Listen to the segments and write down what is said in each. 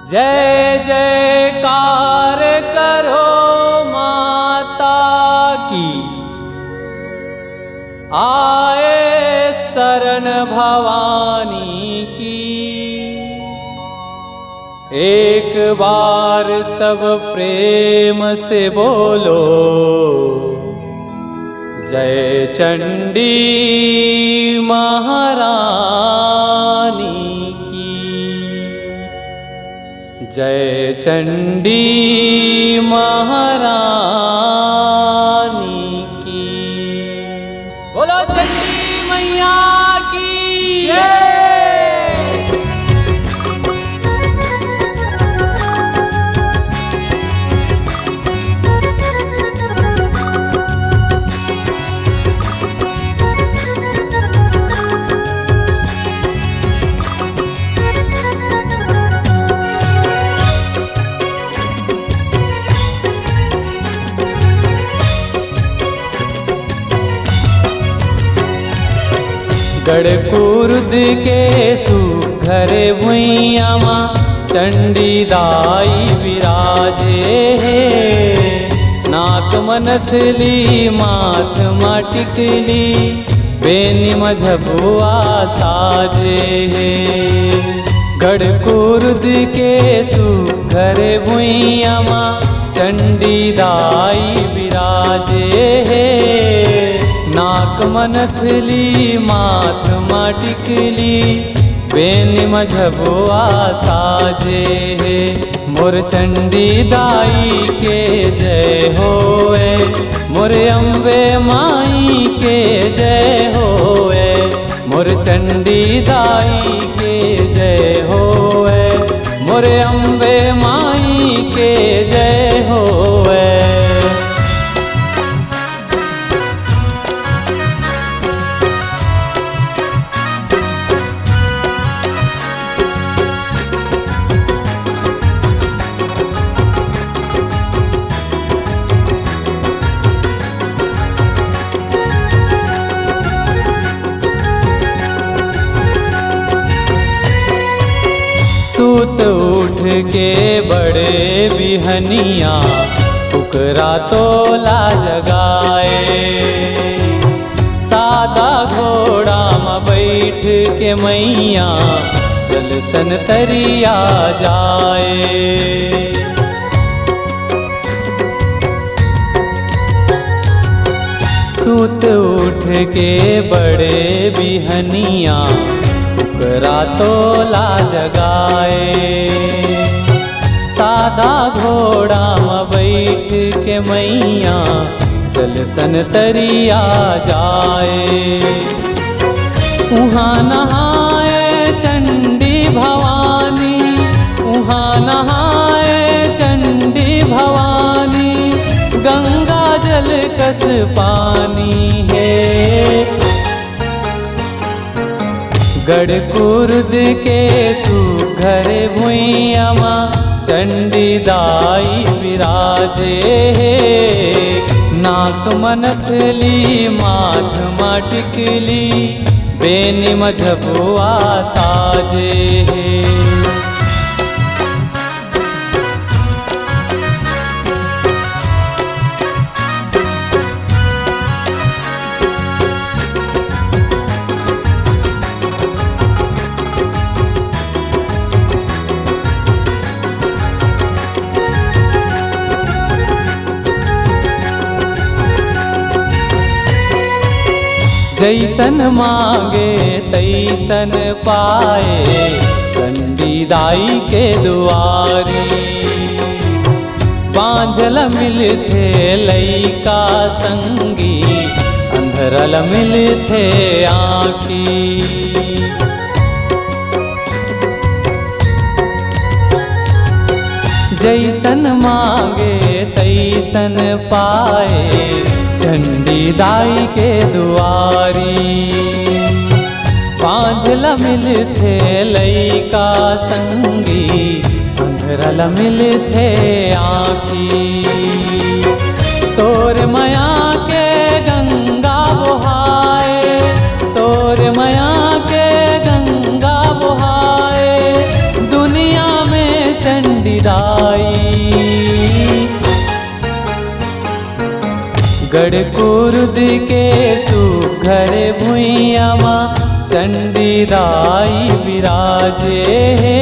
जय जयकार करो माता की, आए शरण भवानी की। एक बार सब प्रेम से बोलो, जय चंडी महारानी की, जय चंडी महारानी की। बोलो चंडी मैया की जय। गढ़कुर्द के सुघर भुइया माँ चंडी दाई विराजे है। नाक मनथली माथ माटिकली बेनी मझबुआ साजे है। गढ़कुर्द के सुघर भुइया माँ चंडी दाई विराजे है। नाक मनथली माथ माटिकली बेनी मझबुआ साजे है। मोर चंडी दाई के जय होए, मोर अम्बे माई के जय होए। मोर चंडी दाई के जय होए, मोर अम्बे माई के जय होए। सूत उठ के बड़े बिहनिया फुकरा तोला जगाए। सादा घोड़ा में बैठ के मैया जल सन तरिया जाए। सूत उठ के बड़े बिहनिया फुकरा तोला जगाए। सादा घोड़ा में बैठ के मैया जल सन तरिया जाए। उहाँ नहाए चंडी भवानी, उहाँ नहाए चंडी भवानी। गंगा जल कस पानी है। गढ़कुर्द के सुघर भुइया माँ चंडी दाई विराजे है। नाक मनथली माथ माटिकली बेनी मझबुआ साजे है। जैसन मांगे तैसन पाए चंडी दाई के दुआरी। बांझल मिलथे लैका संगी, अंधरल मिलथे आँखी। जैसन मांगे तैसन पाए चंडी दाई के दुआरी। बांझल मिलथे लैका संगी, अंधरल मिलथे आँखी। तोर माया के गंगा बहाए, तोर माया के गंगा बहाए। दुनिया में चंडी गढ़ कुरुद के सुघर भुइया माँ चंडी दाई विराजे हे।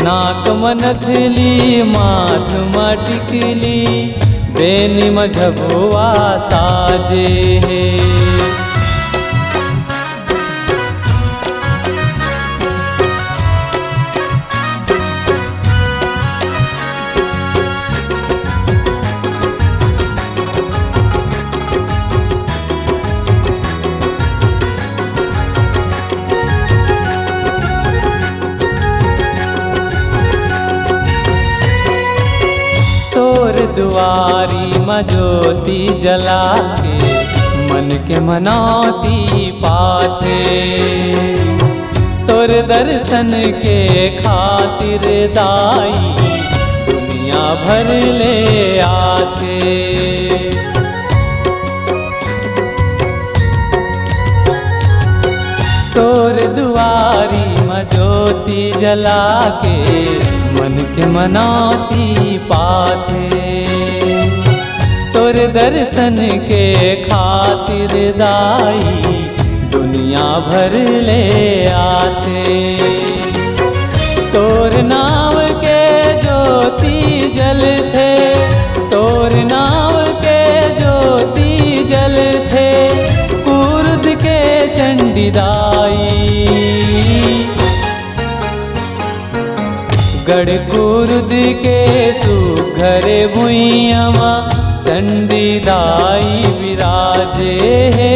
नाक मनथली माथ मटिकली बेनी मझबुआ साजे हे। तोर दुआरी में ज्योति जला के मन के मनौती पाथे। तोर दर्शन के खातिर दाई दुनिया भर ले आते। तोर दुआरी में ज्योति जला के मन के मनौती पाथे। तोर दर्शन के खातिर दाई दुनिया भर ले आते। तोर नाव के ज्योति जल थे, तोर नाव के ज्योति जल थे, कुरुद के चंडी दाई। गढ़ कुरुद के सुघर भुइया माँ चंडी दाई विराजे हे।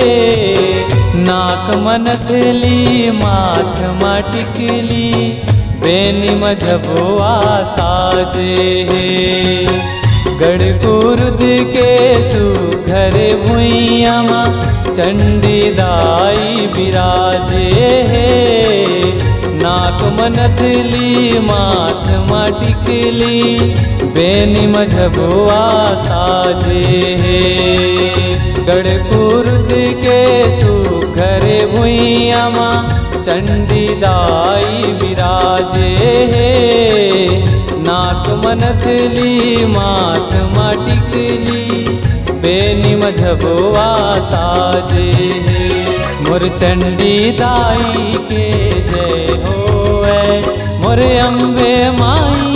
नाक मनथली माथ मटिकली बेनी मझबुआ साजे हे। गढ़ कुरुद के सुघर भुइया माँ चंडी दाई विराजे हे। नाक मनथली माथ मटिकली बेनी मझबुआ साजे हे। गढ़ कुरुद के सुघर भुइया माँ चंडी दाई विराजे हे। नाक मनथली माथ मटिकली बेनी मझबुआ साजे हे। मोर चंडी दाई के जय होवे, मोर अम्बे माई